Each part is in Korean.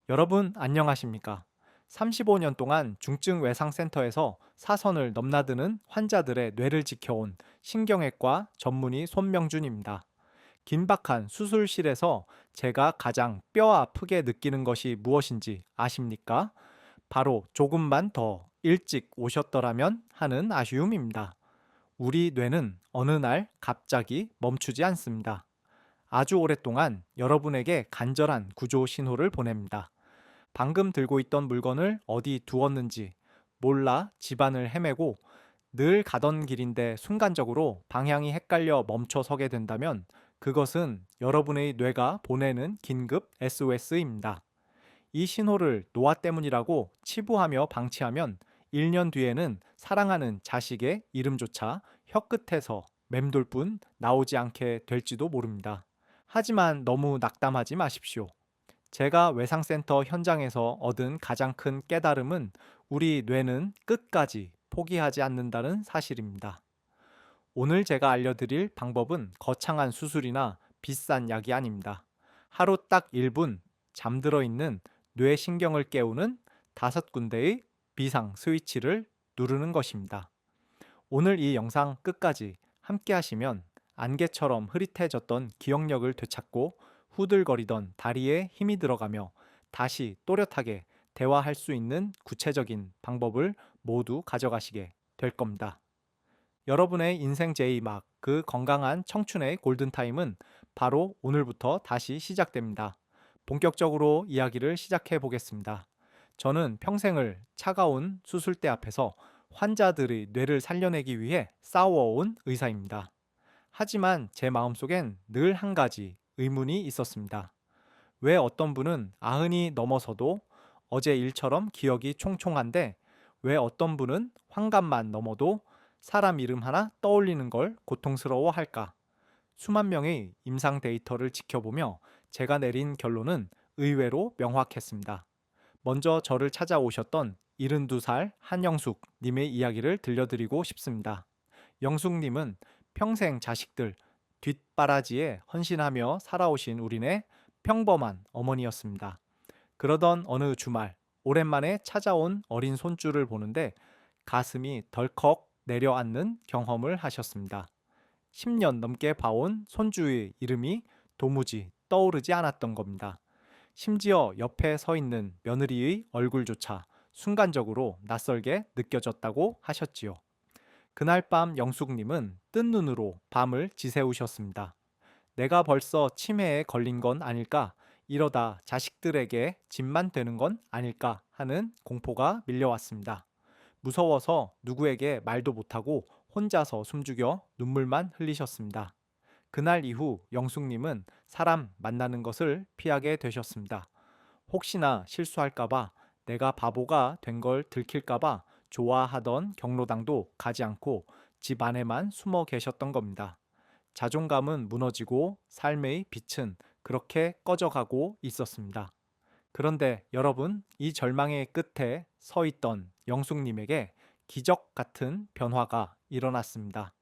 여러분 안녕하십니까? 35년 동안 중증 외상센터에서 사선을 넘나드는 환자들의 뇌를 지켜온 신경외과 전문의 손명준입니다. 긴박한 수술실에서 제가 가장 뼈 아프게 느끼는 것이 무엇인지 아십니까? 바로 조금만 더 일찍 오셨더라면 하는 아쉬움입니다. 우리 뇌는 어느 날 갑자기 멈추지 않습니다. 아주 오랫동안 여러분에게 간절한 구조 신호를 보냅니다. 방금 들고 있던 물건을 어디 두었는지 몰라 집안을 헤매고 늘 가던 길인데 순간적으로 방향이 헷갈려 멈춰 서게 된다면 그것은 여러분의 뇌가 보내는 긴급 SOS입니다. 이 신호를 노화 때문이라고 치부하며 방치하면 1년 뒤에는 사랑하는 자식의 이름조차 혀끝에서 맴돌 뿐 나오지 않게 될지도 모릅니다. 하지만 너무 낙담하지 마십시오. 제가 외상센터 현장에서 얻은 가장 큰 깨달음은 우리 뇌는 끝까지 포기하지 않는다는 사실입니다. 오늘 제가 알려드릴 방법은 거창한 수술이나 비싼 약이 아닙니다. 하루 딱 1분 잠들어 있는 뇌신경을 깨우는 5군데의 비상 스위치를 누르는 것입니다. 오늘 이 영상 끝까지 함께 하시면 안개처럼 흐릿해졌던 기억력을 되찾고 후들거리던 다리에 힘이 들어가며 다시 또렷하게 대화할 수 있는 구체적인 방법을 모두 가져가시게 될 겁니다. 여러분의 인생 제2막 그 건강한 청춘의 골든타임은 바로 오늘부터 다시 시작됩니다. 본격적으로 이야기를 시작해 보겠습니다. 저는 평생을 차가운 수술대 앞에서 환자들의 뇌를 살려내기 위해 싸워온 의사입니다. 하지만 제 마음속엔 늘 한 가지 의문이 있었습니다. 왜 어떤 분은 아흔이 넘어서도 어제 일처럼 기억이 총총한데 왜 어떤 분은 환갑만 넘어도 사람 이름 하나 떠올리는 걸 고통스러워 할까? 수만 명의 임상 데이터를 지켜보며 제가 내린 결론은 의외로 명확했습니다. 먼저 저를 찾아오셨던 72살 한영숙 님의 이야기를 들려드리고 싶습니다. 영숙님은 평생 자식들 뒷바라지에 헌신하며 살아오신 우리네 평범한 어머니였습니다. 그러던 어느 주말, 오랜만에 찾아온 어린 손주를 보는데 가슴이 덜컥 내려앉는 경험을 하셨습니다. 10년 넘게 봐온 손주의 이름이 도무지 떠오르지 않았던 겁니다. 심지어 옆에 서 있는 며느리의 얼굴조차 순간적으로 낯설게 느껴졌다고 하셨지요. 그날 밤 영숙님은 뜬 눈으로 밤을 지새우셨습니다. 내가 벌써 치매에 걸린 건 아닐까? 이러다 자식들에게 짐만 되는 건 아닐까? 하는 공포가 밀려왔습니다. 무서워서 누구에게 말도 못하고 혼자서 숨죽여 눈물만 흘리셨습니다. 그날 이후 영숙님은 사람 만나는 것을 피하게 되셨습니다. 혹시나 실수할까봐 내가 바보가 된 걸 들킬까봐 좋아하던 경로당도 가지 않고 집 안에만 숨어 계셨던 겁니다. 자존감은 무너지고 삶의 빛은 그렇게 꺼져가고 있었습니다. 그런데 여러분, 이 절망의 끝에 서 있던 영숙님에게 기적 같은 변화가 일어났습니다.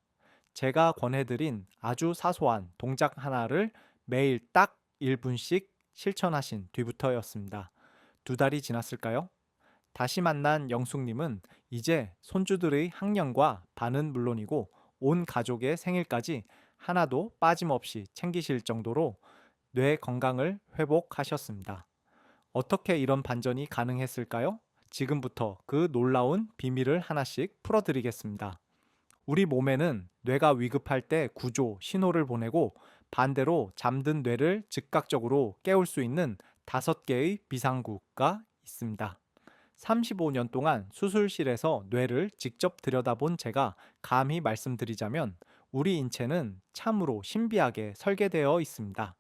제가 권해드린 아주 사소한 동작 하나를 매일 딱 1분씩 실천하신 뒤부터였습니다. 2달이 지났을까요? 다시 만난 영숙님은 이제 손주들의 학년과 반은 물론이고 온 가족의 생일까지 하나도 빠짐없이 챙기실 정도로 뇌 건강을 회복하셨습니다. 어떻게 이런 반전이 가능했을까요? 지금부터 그 놀라운 비밀을 하나씩 풀어드리겠습니다. 우리 몸에는 뇌가 위급할 때 구조 신호를 보내고 반대로 잠든 뇌를 즉각적으로 깨울 수 있는 5개의 비상구가 있습니다. 35년 동안 수술실에서 뇌를 직접 들여다본 제가 감히 말씀드리자면 우리 인체는 참으로 신비하게 설계되어 있습니다.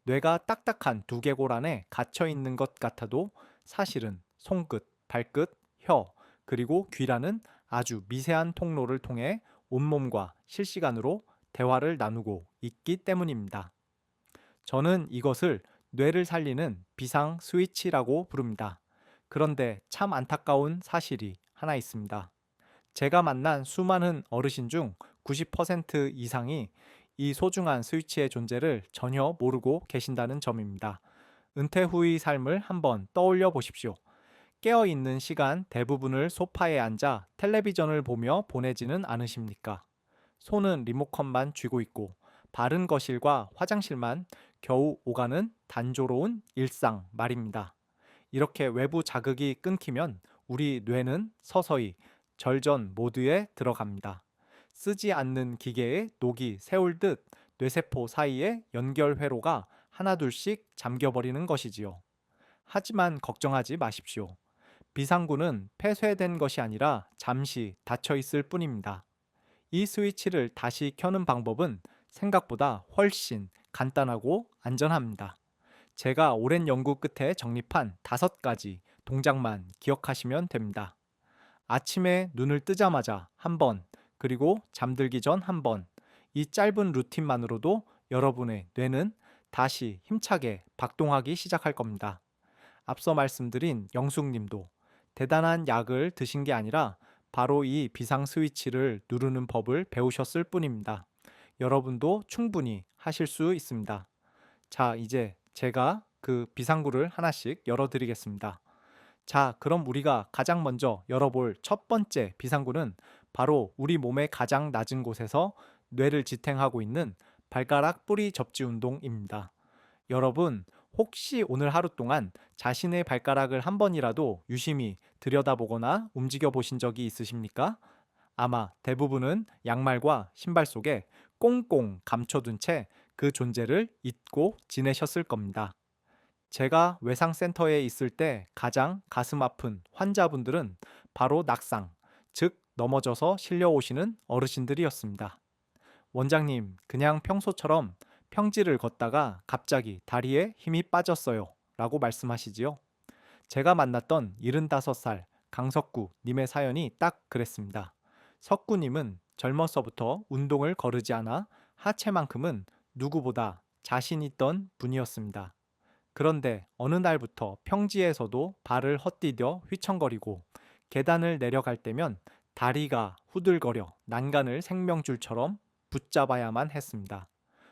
뇌가 딱딱한 두개골 안에 갇혀 있는 것 같아도 사실은 손끝, 발끝, 혀, 그리고 귀라는 아주 미세한 통로를 통해 온몸과 실시간으로 대화를 나누고 있기 때문입니다. 저는 이것을 뇌를 살리는 비상 스위치라고 부릅니다. 그런데 참 안타까운 사실이 하나 있습니다. 제가 만난 수많은 어르신 중 90% 이상이 이 소중한 스위치의 존재를 전혀 모르고 계신다는 점입니다. 은퇴 후의 삶을 한번 떠올려 보십시오. 깨어 있는 시간 대부분을 소파에 앉아 텔레비전을 보며 보내지는 않으십니까? 손은 리모컨만 쥐고 있고 바른 거실과 화장실만 겨우 오가는 단조로운 일상 말입니다. 이렇게 외부 자극이 끊기면 우리 뇌는 서서히 절전 모드에 들어갑니다. 쓰지 않는 기계에 녹이 세울듯 뇌세포 사이의 연결 회로가 하나둘씩 잠겨버리는 것이지요. 하지만 걱정하지 마십시오. 비상구는 폐쇄된 것이 아니라 잠시 닫혀 있을 뿐입니다. 이 스위치를 다시 켜는 방법은 생각보다 훨씬 간단하고 안전합니다. 제가 오랜 연구 끝에 정립한 5가지 동작만 기억하시면 됩니다. 아침에 눈을 뜨자마자 한 번, 그리고 잠들기 전 한 번, 이 짧은 루틴만으로도 여러분의 뇌는 다시 힘차게 박동하기 시작할 겁니다. 앞서 말씀드린 영숙님도 대단한 약을 드신 게 아니라 바로 이 비상 스위치를 누르는 법을 배우셨을 뿐입니다. 여러분도 충분히 하실 수 있습니다. 자, 이제 제가 그 비상구를 하나씩 열어드리겠습니다. 자, 그럼 우리가 가장 먼저 열어볼 첫 번째 비상구는 바로 우리 몸의 가장 낮은 곳에서 뇌를 지탱하고 있는 발가락 뿌리 접지 운동입니다. 여러분, 혹시 오늘 하루 동안 자신의 발가락을 한 번이라도 유심히 들여다보거나 움직여 보신 적이 있으십니까? 아마 대부분은 양말과 신발 속에 꽁꽁 감춰둔 채 그 존재를 잊고 지내셨을 겁니다. 제가 외상센터에 있을 때 가장 가슴 아픈 환자분들은 바로 낙상, 즉 넘어져서 실려오시는 어르신들이었습니다. 원장님, 그냥 평소처럼 평지를 걷다가 갑자기 다리에 힘이 빠졌어요. 라고 말씀하시지요. 제가 만났던 75살 강석구 님의 사연이 딱 그랬습니다. 석구 님은 젊어서부터 운동을 거르지 않아 하체만큼은 누구보다 자신 있던 분이었습니다. 그런데 어느 날부터 평지에서도 발을 헛디뎌 휘청거리고 계단을 내려갈 때면 다리가 후들거려 난간을 생명줄처럼 붙잡아야만 했습니다.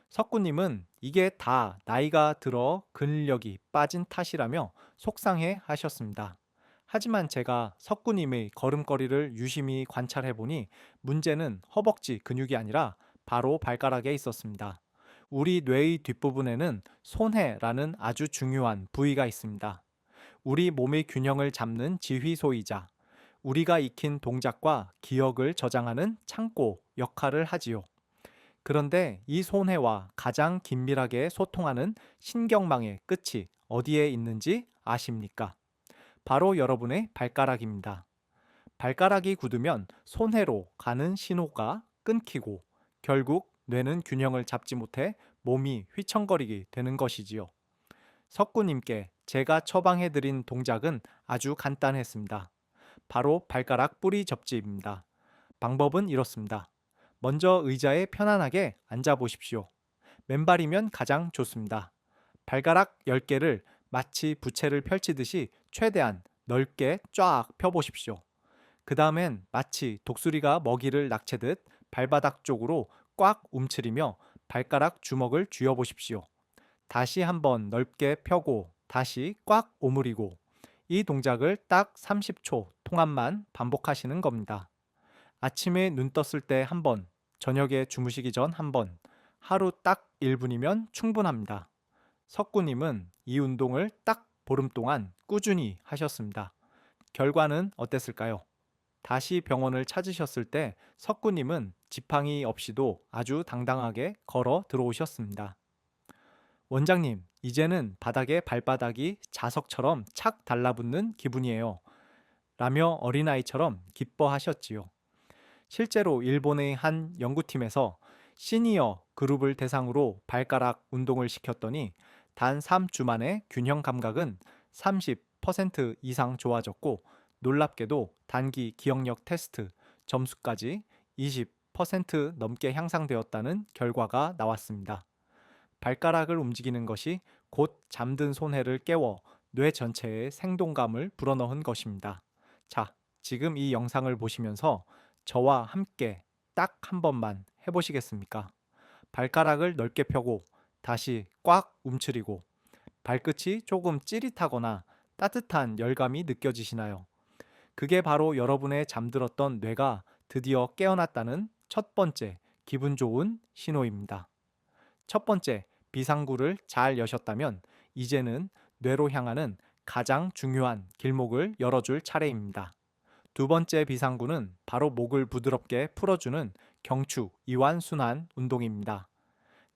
석구님은 이게 다 나이가 들어 근력이 빠진 탓이라며 속상해 하셨습니다. 하지만 제가 석구님의 걸음걸이를 유심히 관찰해 보니 문제는 허벅지 근육이 아니라 바로 발가락에 있었습니다. 우리 뇌의 뒷부분에는 손해라는 아주 중요한 부위가 있습니다. 우리 몸의 균형을 잡는 지휘소이자 우리가 익힌 동작과 기억을 저장하는 창고 역할을 하지요. 그런데 이 손해와 가장 긴밀하게 소통하는 신경망의 끝이 어디에 있는지 아십니까? 바로 여러분의 발가락입니다. 발가락이 굳으면 손해로 가는 신호가 끊기고 결국 뇌는 균형을 잡지 못해 몸이 휘청거리게 되는 것이지요. 석구님께 제가 처방해드린 동작은 아주 간단했습니다. 바로 발가락 뿌리 접지입니다. 방법은 이렇습니다. 먼저 의자에 편안하게 앉아 보십시오. 맨발이면 가장 좋습니다. 발가락 10개를 마치 부채를 펼치듯이 최대한 넓게 쫙 펴보십시오. 그 다음엔 마치 독수리가 먹이를 낙채듯 발바닥 쪽으로 꽉 움츠리며 발가락 주먹을 쥐어보십시오. 다시 한번 넓게 펴고 다시 꽉 오므리고 이 동작을 딱 30초 동안만 반복하시는 겁니다. 아침에 눈 떴을 때 한 번, 저녁에 주무시기 전 한 번, 하루 딱 1분이면 충분합니다. 석구님은 이 운동을 딱 보름 동안 꾸준히 하셨습니다. 결과는 어땠을까요? 다시 병원을 찾으셨을 때 석구님은 지팡이 없이도 아주 당당하게 걸어 들어오셨습니다. 원장님, 이제는 바닥에 발바닥이 자석처럼 착 달라붙는 기분이에요. 라며 어린아이처럼 기뻐하셨지요. 실제로 일본의 한 연구팀에서 시니어 그룹을 대상으로 발가락 운동을 시켰더니 단 3주 만에 균형 감각은 30% 이상 좋아졌고 놀랍게도 단기 기억력 테스트 점수까지 20% 넘게 향상되었다는 결과가 나왔습니다. 발가락을 움직이는 것이 곧 잠든 손해를 깨워 뇌 전체에 생동감을 불어넣은 것입니다. 자, 지금 이 영상을 보시면서 저와 함께 딱 한 번만 해보시겠습니까? 발가락을 넓게 펴고 다시 꽉 움츠리고 발끝이 조금 찌릿하거나 따뜻한 열감이 느껴지시나요? 그게 바로 여러분의 잠들었던 뇌가 드디어 깨어났다는 첫 번째 기분 좋은 신호입니다. 첫 번째, 비상구를 잘 여셨다면 이제는 뇌로 향하는 가장 중요한 길목을 열어줄 차례입니다. 두 번째 비상구는 바로 목을 부드럽게 풀어주는 경추 이완 순환 운동입니다.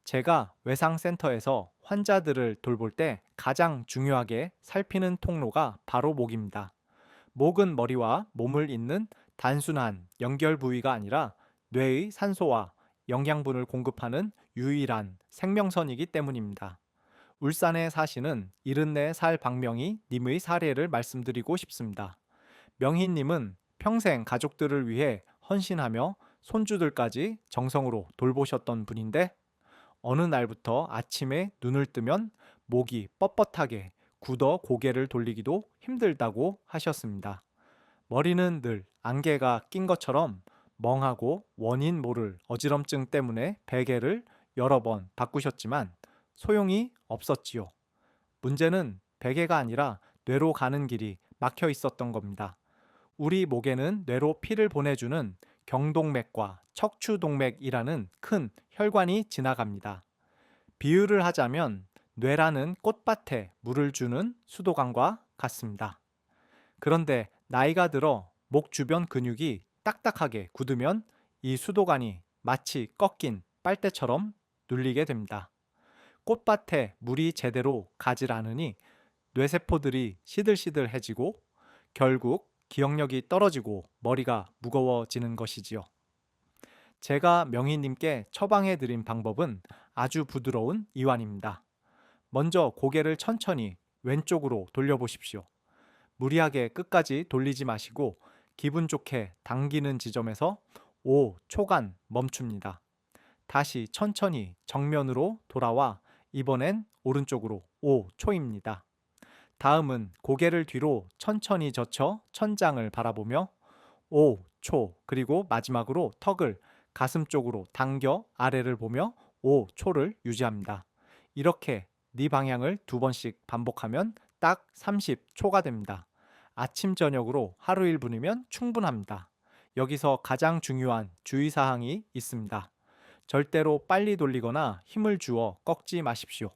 제가 외상센터에서 환자들을 돌볼 때 가장 중요하게 살피는 통로가 바로 목입니다. 목은 머리와 몸을 잇는 단순한 연결 부위가 아니라 뇌의 산소와 영양분을 공급하는 유일한 생명선이기 때문입니다. 울산에 사시는 74살 박명희 님의 사례를 말씀드리고 싶습니다. 명희 님은 평생 가족들을 위해 헌신하며 손주들까지 정성으로 돌보셨던 분인데 어느 날부터 아침에 눈을 뜨면 목이 뻣뻣하게 굳어 고개를 돌리기도 힘들다고 하셨습니다. 머리는 늘 안개가 낀 것처럼 멍하고 원인 모를 어지럼증 때문에 베개를 여러 번 바꾸셨지만 소용이 없었지요. 문제는 베개가 아니라 뇌로 가는 길이 막혀 있었던 겁니다. 우리 목에는 뇌로 피를 보내주는 경동맥과 척추동맥이라는 큰 혈관이 지나갑니다. 비유를 하자면 뇌라는 꽃밭에 물을 주는 수도관과 같습니다. 그런데 나이가 들어 목 주변 근육이 딱딱하게 굳으면 이 수도관이 마치 꺾인 빨대처럼 눌리게 됩니다. 꽃밭에 물이 제대로 가질 않으니 뇌세포들이 시들시들해지고 결국 기억력이 떨어지고 머리가 무거워지는 것이지요. 제가 명희님께 처방해 드린 방법은 아주 부드러운 이완입니다. 먼저 고개를 천천히 왼쪽으로 돌려보십시오. 무리하게 끝까지 돌리지 마시고 기분 좋게 당기는 지점에서 5초간 멈춥니다. 다시 천천히 정면으로 돌아와 이번엔 오른쪽으로 5초입니다. 다음은 고개를 뒤로 천천히 젖혀 천장을 바라보며 5초 그리고 마지막으로 턱을 가슴 쪽으로 당겨 아래를 보며 5초를 유지합니다. 이렇게 네 방향을 두 번씩 반복하면 딱 30초가 됩니다. 아침 저녁으로 하루 1분이면 충분합니다. 여기서 가장 중요한 주의사항이 있습니다. 절대로 빨리 돌리거나 힘을 주어 꺾지 마십시오.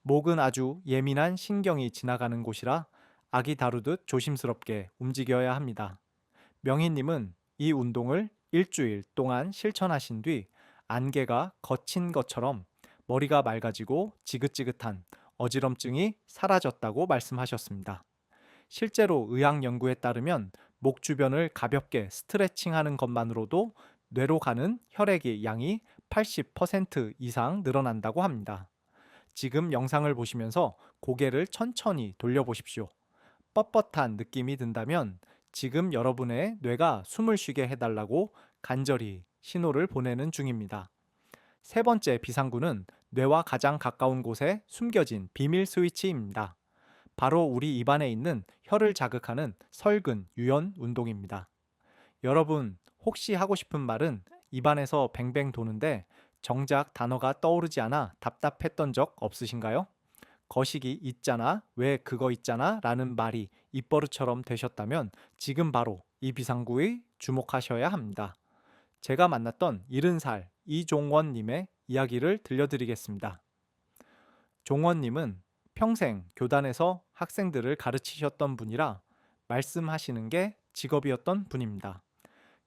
목은 아주 예민한 신경이 지나가는 곳이라 아기 다루듯 조심스럽게 움직여야 합니다. 명희님은 이 운동을 일주일 동안 실천하신 뒤 안개가 거친 것처럼 머리가 맑아지고 지긋지긋한 어지럼증이 사라졌다고 말씀하셨습니다. 실제로 의학 연구에 따르면 목 주변을 가볍게 스트레칭하는 것만으로도 뇌로 가는 혈액의 양이 80% 이상 늘어난다고 합니다. 지금 영상을 보시면서 고개를 천천히 돌려보십시오. 뻣뻣한 느낌이 든다면 지금 여러분의 뇌가 숨을 쉬게 해달라고 간절히 신호를 보내는 중입니다. 세 번째 비상구는 뇌와 가장 가까운 곳에 숨겨진 비밀 스위치입니다. 바로 우리 입안에 있는 혀를 자극하는 설근 유연 운동입니다. 여러분, 혹시 하고 싶은 말은 입안에서 뱅뱅 도는데 정작 단어가 떠오르지 않아 답답했던 적 없으신가요? 거시기 있잖아, 왜 그거 있잖아 라는 말이 입버릇처럼 되셨다면 지금 바로 이 비상구에 주목하셔야 합니다. 제가 만났던 70살 이종원님의 이야기를 들려드리겠습니다. 종원님은 평생 교단에서 학생들을 가르치셨던 분이라 말씀하시는 게 직업이었던 분입니다.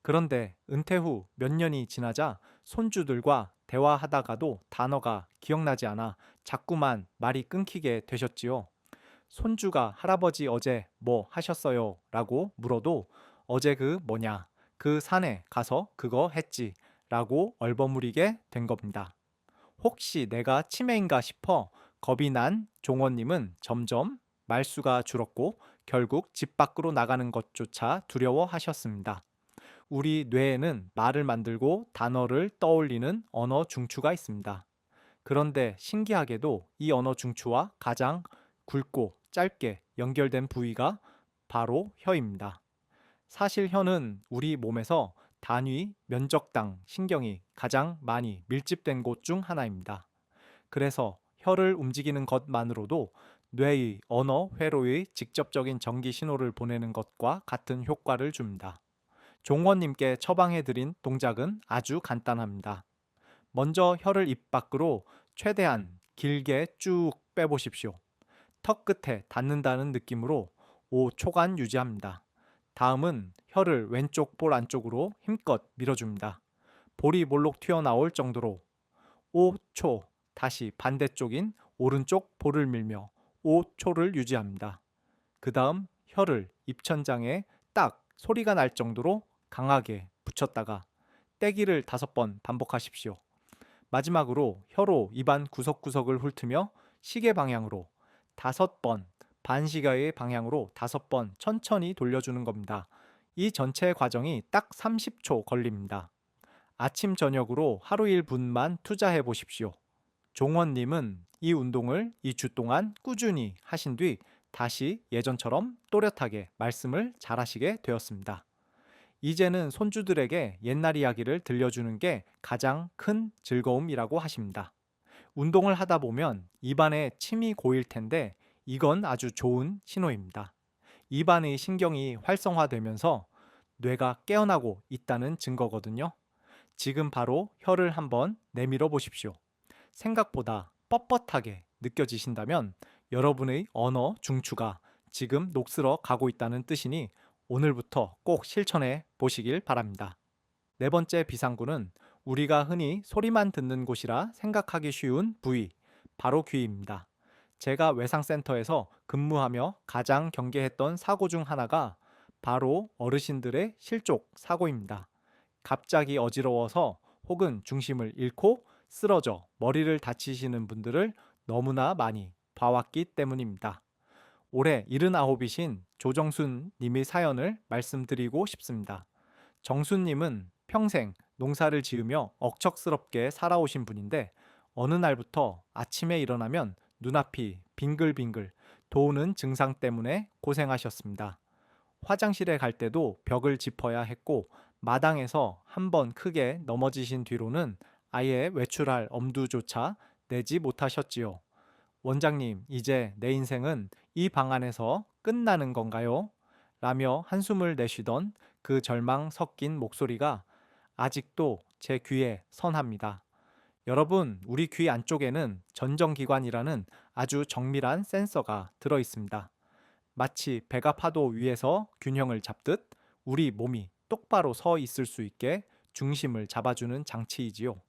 그런데 은퇴 후 몇 년이 지나자 손주들과 대화하다가도 단어가 기억나지 않아 자꾸만 말이 끊기게 되셨지요. 손주가 할아버지 어제 뭐 하셨어요? 라고 물어도 어제 그 뭐냐, 그 산에 가서 그거 했지 라고 얼버무리게 된 겁니다. 혹시 내가 치매인가 싶어 겁이 난 종원님은 점점 말수가 줄었고 결국 집 밖으로 나가는 것조차 두려워하셨습니다. 우리 뇌에는 말을 만들고 단어를 떠올리는 언어 중추가 있습니다. 그런데 신기하게도 이 언어 중추와 가장 굵고 짧게 연결된 부위가 바로 혀입니다. 사실 혀는 우리 몸에서 단위 면적당 신경이 가장 많이 밀집된 곳 중 하나입니다. 그래서 혀를 움직이는 것만으로도 뇌의 언어 회로의 직접적인 전기 신호를 보내는 것과 같은 효과를 줍니다. 종원님께 처방해드린 동작은 아주 간단합니다. 먼저 혀를 입 밖으로 최대한 길게 쭉 빼보십시오. 턱 끝에 닿는다는 느낌으로 5초간 유지합니다. 다음은 혀를 왼쪽 볼 안쪽으로 힘껏 밀어줍니다. 볼이 몰록 튀어나올 정도로 5초, 다시 반대쪽인 오른쪽 볼을 밀며 5초를 유지합니다. 그 다음 혀를 입천장에 딱 소리가 날 정도로 강하게 붙였다가 떼기를 5번 반복하십시오. 마지막으로 혀로 입안 구석구석을 훑으며 시계 방향으로 5번, 반시계의 방향으로 5번 천천히 돌려주는 겁니다. 이 전체 과정이 딱 30초 걸립니다. 아침 저녁으로 하루 1분만 투자해 보십시오. 종원님은 이 운동을 2주 동안 꾸준히 하신 뒤 다시 예전처럼 또렷하게 말씀을 잘하시게 되었습니다. 이제는 손주들에게 옛날 이야기를 들려주는 게 가장 큰 즐거움이라고 하십니다. 운동을 하다 보면 입안에 침이 고일 텐데 이건 아주 좋은 신호입니다. 입안의 신경이 활성화되면서 뇌가 깨어나고 있다는 증거거든요. 지금 바로 혀를 한번 내밀어 보십시오. 생각보다 뻣뻣하게 느껴지신다면 여러분의 언어 중추가 지금 녹슬어 가고 있다는 뜻이니 오늘부터 꼭 실천해 보시길 바랍니다. 네 번째 비상구는 우리가 흔히 소리만 듣는 곳이라 생각하기 쉬운 부위, 바로 귀입니다. 제가 외상센터에서 근무하며 가장 경계했던 사고 중 하나가 바로 어르신들의 실족 사고입니다. 갑자기 어지러워서 혹은 중심을 잃고 쓰러져 머리를 다치시는 분들을 너무나 많이 봐왔기 때문입니다. 올해 79이신 조정순 님의 사연을 말씀드리고 싶습니다. 정순님은 평생 농사를 지으며 억척스럽게 살아오신 분인데 어느 날부터 아침에 일어나면 눈앞이 빙글빙글 도우는 증상 때문에 고생하셨습니다. 화장실에 갈 때도 벽을 짚어야 했고 마당에서 한번 크게 넘어지신 뒤로는 아예 외출할 엄두조차 내지 못하셨지요. 원장님, 이제 내 인생은 이 방 안에서 끝나는 건가요? 라며 한숨을 내쉬던 그 절망 섞인 목소리가 아직도 제 귀에 선합니다. 여러분, 우리 귀 안쪽에는 전정기관이라는 아주 정밀한 센서가 들어 있습니다. 마치 배가 파도 위에서 균형을 잡듯 우리 몸이 똑바로 서 있을 수 있게 중심을 잡아주는 장치이지요.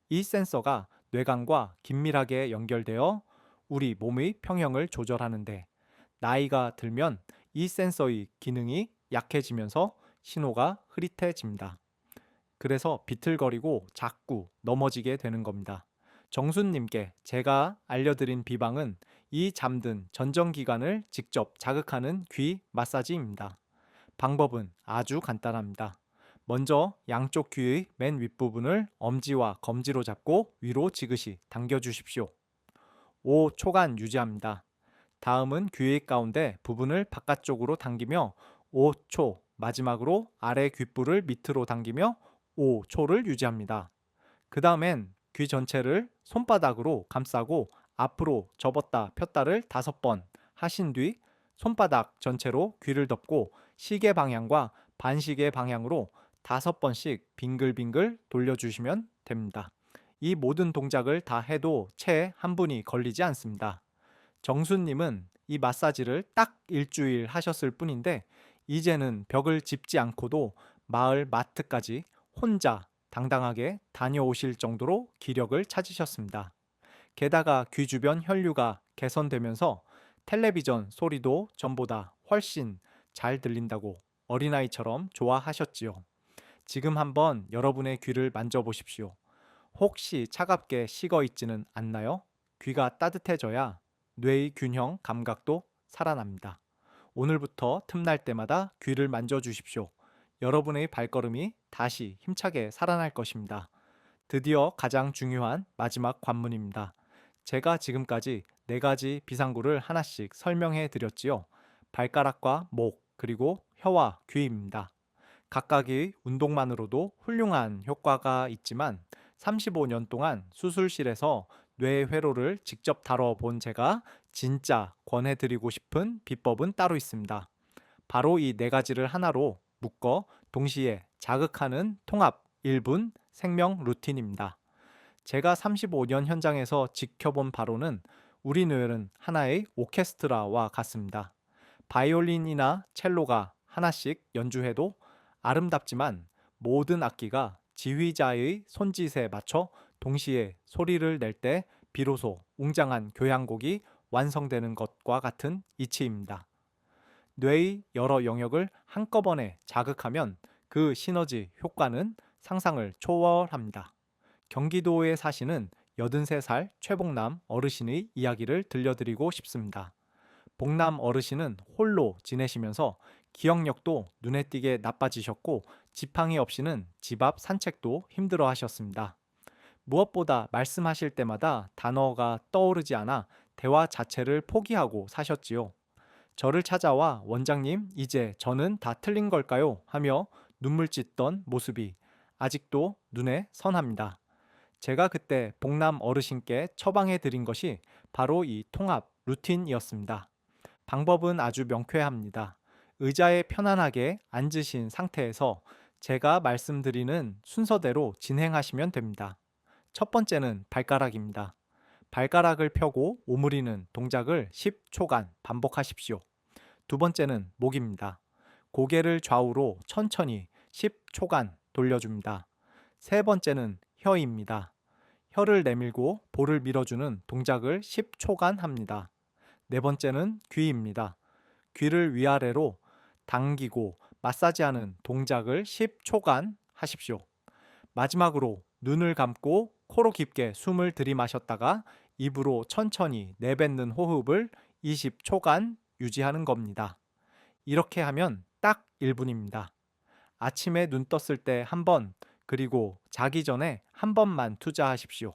이 센서가 뇌관과 긴밀하게 연결되어 우리 몸의 평형을 조절하는데 나이가 들면 이 센서의 기능이 약해지면서 신호가 흐릿해집니다. 그래서 비틀거리고 자꾸 넘어지게 되는 겁니다. 정순님께 제가 알려드린 비방은 이 잠든 전정기관을 직접 자극하는 귀 마사지입니다. 방법은 아주 간단합니다. 먼저 양쪽 귀의 맨 윗부분을 엄지와 검지로 잡고 위로 지그시 당겨주십시오. 5초간 유지합니다. 다음은 귀의 가운데 부분을 바깥쪽으로 당기며 5초, 마지막으로 아래 귓불을 밑으로 당기며 5초를 유지합니다. 그 다음엔 귀 전체를 손바닥으로 감싸고 앞으로 접었다 폈다를 5번 하신 뒤 손바닥 전체로 귀를 덮고 시계 방향과 반시계 방향으로 5번씩 빙글빙글 돌려주시면 됩니다. 이 모든 동작을 다 해도 채 한 분이 걸리지 않습니다. 정수님은 이 마사지를 딱 일주일 하셨을 뿐인데 이제는 벽을 짚지 않고도 마을 마트까지 혼자 당당하게 다녀오실 정도로 기력을 찾으셨습니다. 게다가 귀 주변 혈류가 개선되면서 텔레비전 소리도 전보다 훨씬 잘 들린다고 어린아이처럼 좋아하셨지요. 지금 한번 여러분의 귀를 만져보십시오. 혹시 차갑게 식어 있지는 않나요? 귀가 따뜻해져야 뇌의 균형 감각도 살아납니다. 오늘부터 틈날 때마다 귀를 만져주십시오. 여러분의 발걸음이 다시 힘차게 살아날 것입니다. 드디어 가장 중요한 마지막 관문입니다. 제가 지금까지 4가지 비상구를 하나씩 설명해 드렸지요. 발가락과 목, 그리고 혀와 귀입니다. 각각의 운동만으로도 훌륭한 효과가 있지만 35년 동안 수술실에서 뇌 회로를 직접 다뤄본 제가 진짜 권해드리고 싶은 비법은 따로 있습니다. 바로 이 네 가지를 하나로 묶어 동시에 자극하는 통합 1분 생명 루틴입니다. 제가 35년 현장에서 지켜본 바로는 우리 뇌는 하나의 오케스트라와 같습니다. 바이올린이나 첼로가 하나씩 연주해도 아름답지만 모든 악기가 지휘자의 손짓에 맞춰 동시에 소리를 낼 때 비로소 웅장한 교향곡이 완성되는 것과 같은 이치입니다. 뇌의 여러 영역을 한꺼번에 자극하면 그 시너지 효과는 상상을 초월합니다. 경기도에 사시는 83살 최봉남 어르신의 이야기를 들려드리고 싶습니다. 봉남 어르신은 홀로 지내시면서 기억력도 눈에 띄게 나빠지셨고 지팡이 없이는 집 앞 산책도 힘들어 하셨습니다. 무엇보다 말씀하실 때마다 단어가 떠오르지 않아 대화 자체를 포기하고 사셨지요. 저를 찾아와 원장님, 이제 저는 다 틀린 걸까요? 하며 눈물 찢던 모습이 아직도 눈에 선합니다. 제가 그때 봉남 어르신께 처방해 드린 것이 바로 이 통합 루틴이었습니다. 방법은 아주 명쾌합니다. 의자에 편안하게 앉으신 상태에서 제가 말씀드리는 순서대로 진행하시면 됩니다. 첫 번째는 발가락입니다. 발가락을 펴고 오므리는 동작을 10초간 반복하십시오. 두 번째는 목입니다. 고개를 좌우로 천천히 10초간 돌려줍니다. 세 번째는 혀입니다. 혀를 내밀고 볼을 밀어주는 동작을 10초간 합니다. 네 번째는 귀입니다. 귀를 위아래로 당기고 마사지하는 동작을 10초간 하십시오. 마지막으로 눈을 감고 코로 깊게 숨을 들이마셨다가 입으로 천천히 내뱉는 호흡을 20초간 유지하는 겁니다. 이렇게 하면 딱 1분입니다. 아침에 눈 떴을 때 한 번, 그리고 자기 전에 한 번만 투자하십시오.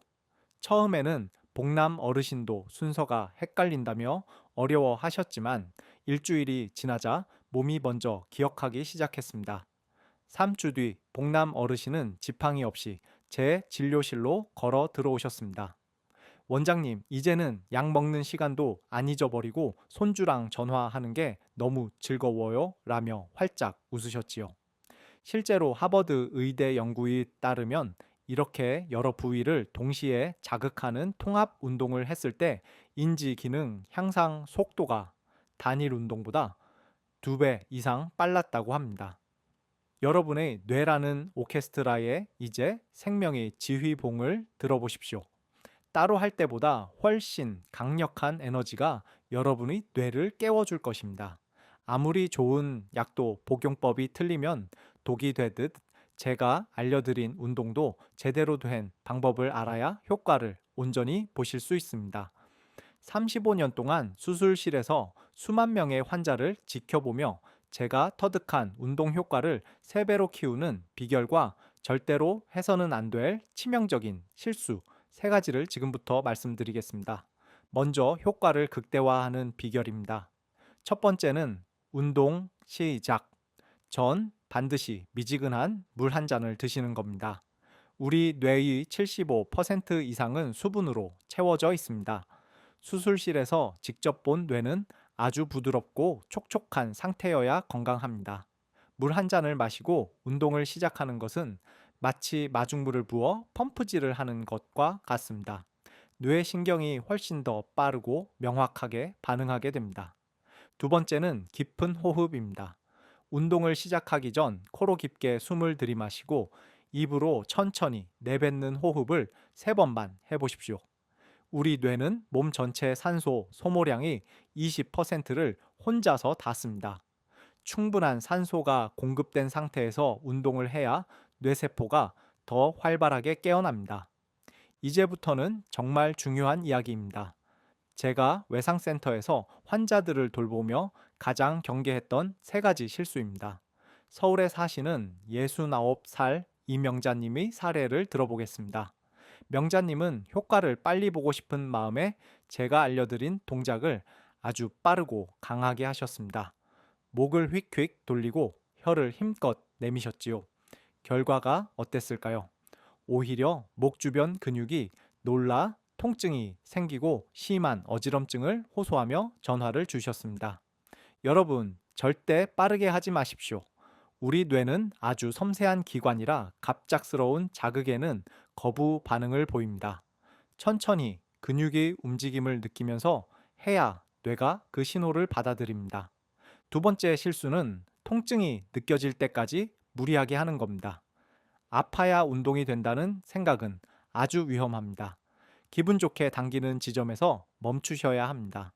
처음에는 봉남 어르신도 순서가 헷갈린다며 어려워하셨지만 일주일이 지나자 몸이 먼저 기억하기 시작했습니다. 3주 뒤 봉남 어르신은 지팡이 없이 제 진료실로 걸어 들어오셨습니다. 원장님, 이제는 약 먹는 시간도 안 잊어버리고 손주랑 전화하는 게 너무 즐거워요 라며 활짝 웃으셨지요. 실제로 하버드 의대 연구에 따르면 이렇게 여러 부위를 동시에 자극하는 통합 운동을 했을 때 인지 기능 향상 속도가 단일 운동보다 2배 이상 빨랐다고 합니다. 여러분의 뇌라는 오케스트라에 이제 생명의 지휘봉을 들어보십시오. 따로 할 때보다 훨씬 강력한 에너지가 여러분의 뇌를 깨워줄 것입니다. 아무리 좋은 약도 복용법이 틀리면 독이 되듯 제가 알려드린 운동도 제대로 된 방법을 알아야 효과를 온전히 보실 수 있습니다. 35년 동안 수술실에서 수만 명의 환자를 지켜보며 제가 터득한 운동 효과를 3배로 키우는 비결과 절대로 해서는 안 될 치명적인 실수 3가지를 지금부터 말씀드리겠습니다. 먼저 효과를 극대화하는 비결입니다. 첫 번째는 운동 시작 전 반드시 미지근한 물 한 잔을 드시는 겁니다. 우리 뇌의 75% 이상은 수분으로 채워져 있습니다. 수술실에서 직접 본 뇌는 아주 부드럽고 촉촉한 상태여야 건강합니다. 물 한 잔을 마시고 운동을 시작하는 것은 마치 마중물을 부어 펌프질을 하는 것과 같습니다. 뇌 신경이 훨씬 더 빠르고 명확하게 반응하게 됩니다. 두 번째는 깊은 호흡입니다. 운동을 시작하기 전 코로 깊게 숨을 들이마시고 입으로 천천히 내뱉는 호흡을 3번만 해보십시오. 우리 뇌는 몸 전체 산소 소모량의 20%를 혼자서 다 씁니다. 충분한 산소가 공급된 상태에서 운동을 해야 뇌세포가 더 활발하게 깨어납니다. 이제부터는 정말 중요한 이야기입니다. 제가 외상센터에서 환자들을 돌보며 가장 경계했던 3가지 실수입니다. 서울에 사시는 69살 이명자님의 사례를 들어보겠습니다. 명자님은 효과를 빨리 보고 싶은 마음에 제가 알려드린 동작을 아주 빠르고 강하게 하셨습니다. 목을 휙휙 돌리고 혀를 힘껏 내미셨지요. 결과가 어땠을까요? 오히려 목 주변 근육이 놀라 통증이 생기고 심한 어지럼증을 호소하며 전화를 주셨습니다. 여러분, 절대 빠르게 하지 마십시오. 우리 뇌는 아주 섬세한 기관이라 갑작스러운 자극에는 거부 반응을 보입니다. 천천히 근육의 움직임을 느끼면서 해야 뇌가 그 신호를 받아들입니다. 두 번째 실수는 통증이 느껴질 때까지 무리하게 하는 겁니다. 아파야 운동이 된다는 생각은 아주 위험합니다. 기분 좋게 당기는 지점에서 멈추셔야 합니다.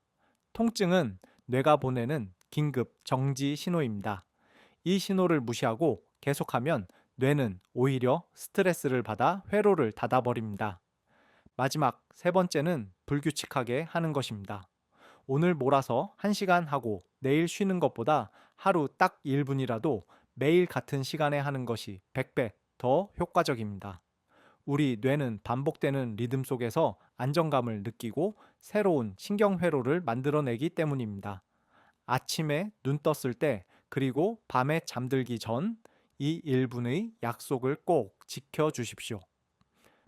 통증은 뇌가 보내는 긴급 정지 신호입니다. 이 신호를 무시하고 계속하면 뇌는 오히려 스트레스를 받아 회로를 닫아버립니다. 마지막 세 번째는 불규칙하게 하는 것입니다. 오늘 몰아서 1시간 하고 내일 쉬는 것보다 하루 딱 1분이라도 매일 같은 시간에 하는 것이 100배 더 효과적입니다. 우리 뇌는 반복되는 리듬 속에서 안정감을 느끼고 새로운 신경회로를 만들어내기 때문입니다. 아침에 눈 떴을 때 그리고 밤에 잠들기 전 이 1분의 약속을 꼭 지켜주십시오.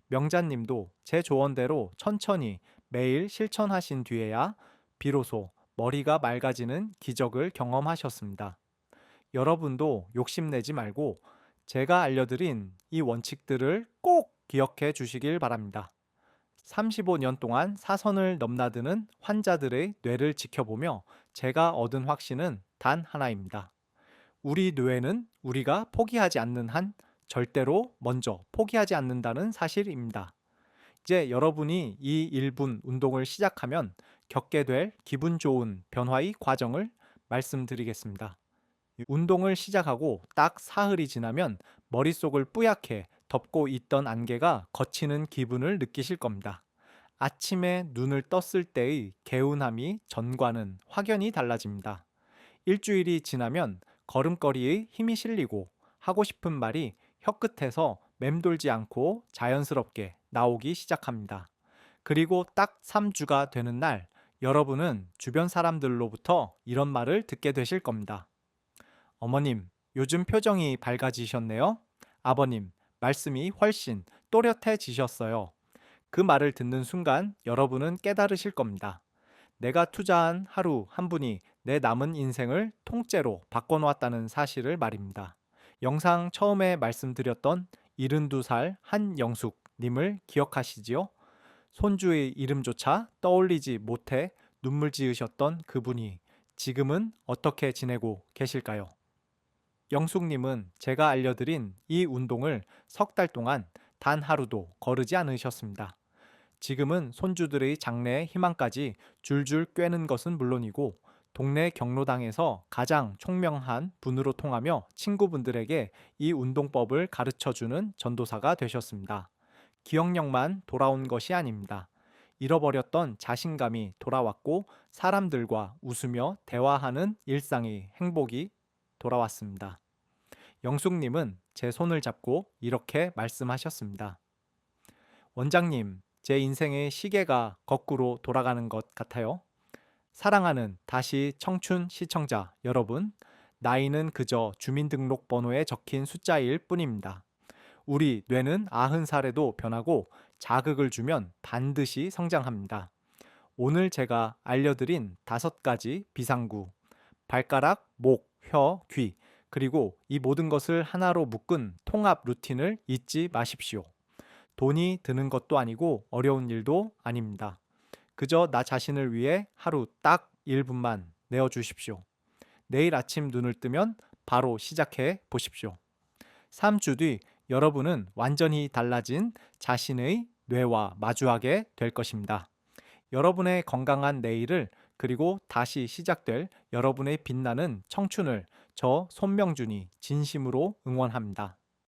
명자님도 제 조언대로 천천히 매일 실천하신 뒤에야 비로소 머리가 맑아지는 기적을 경험하셨습니다. 여러분도 욕심내지 말고 제가 알려드린 이 원칙들을 꼭 기억해 주시길 바랍니다. 35년 동안 사선을 넘나드는 환자들의 뇌를 지켜보며 제가 얻은 확신은 단 하나입니다. 우리 뇌는 우리가 포기하지 않는 한 절대로 먼저 포기하지 않는다는 사실입니다. 이제 여러분이 이 1분 운동을 시작하면 겪게 될 기분 좋은 변화의 과정을 말씀드리겠습니다. 운동을 시작하고 딱 사흘이 지나면 머릿속을 뿌옇게 덮고 있던 안개가 걷히는 기분을 느끼실 겁니다. 아침에 눈을 떴을 때의 개운함이 전과는 확연히 달라집니다. 일주일이 지나면 걸음걸이에 힘이 실리고 하고 싶은 말이 혀끝에서 맴돌지 않고 자연스럽게 나오기 시작합니다. 그리고 딱 3주가 되는 날, 여러분은 주변 사람들로부터 이런 말을 듣게 되실 겁니다. 어머님, 요즘 표정이 밝아지셨네요. 아버님, 말씀이 훨씬 또렷해지셨어요. 그 말을 듣는 순간 여러분은 깨달으실 겁니다. 내가 투자한 하루 한 분이 내 남은 인생을 통째로 바꿔놓았다는 사실을 말입니다. 영상 처음에 말씀드렸던 72살 한영숙님을 기억하시지요? 손주의 이름조차 떠올리지 못해 눈물 지으셨던 그분이 지금은 어떻게 지내고 계실까요? 영숙님은 제가 알려드린 이 운동을 석 달 동안 단 하루도 거르지 않으셨습니다. 지금은 손주들의 장래의 희망까지 줄줄 꿰는 것은 물론이고 동네 경로당에서 가장 총명한 분으로 통하며 친구분들에게 이 운동법을 가르쳐주는 전도사가 되셨습니다. 기억력만 돌아온 것이 아닙니다. 잃어버렸던 자신감이 돌아왔고 사람들과 웃으며 대화하는 일상의 행복이 돌아왔습니다. 영숙님은 제 손을 잡고 이렇게 말씀하셨습니다. 원장님, 제 인생의 시계가 거꾸로 돌아가는 것 같아요. 사랑하는 다시 청춘 시청자 여러분, 나이는 그저 주민등록번호에 적힌 숫자일 뿐입니다. 우리 뇌는 90살에도 변하고 자극을 주면 반드시 성장합니다. 오늘 제가 알려드린 5가지 비상구, 발가락, 목, 혀, 귀, 그리고 이 모든 것을 하나로 묶은 통합 루틴을 잊지 마십시오. 돈이 드는 것도 아니고 어려운 일도 아닙니다. 그저 나 자신을 위해 하루 딱 1분만 내어주십시오. 내일 아침 눈을 뜨면 바로 시작해 보십시오. 3주 뒤 여러분은 완전히 달라진 자신의 뇌와 마주하게 될 것입니다. 여러분의 건강한 내일을 그리고 다시 시작될 여러분의 빛나는 청춘을 저 손명준이 진심으로 응원합니다.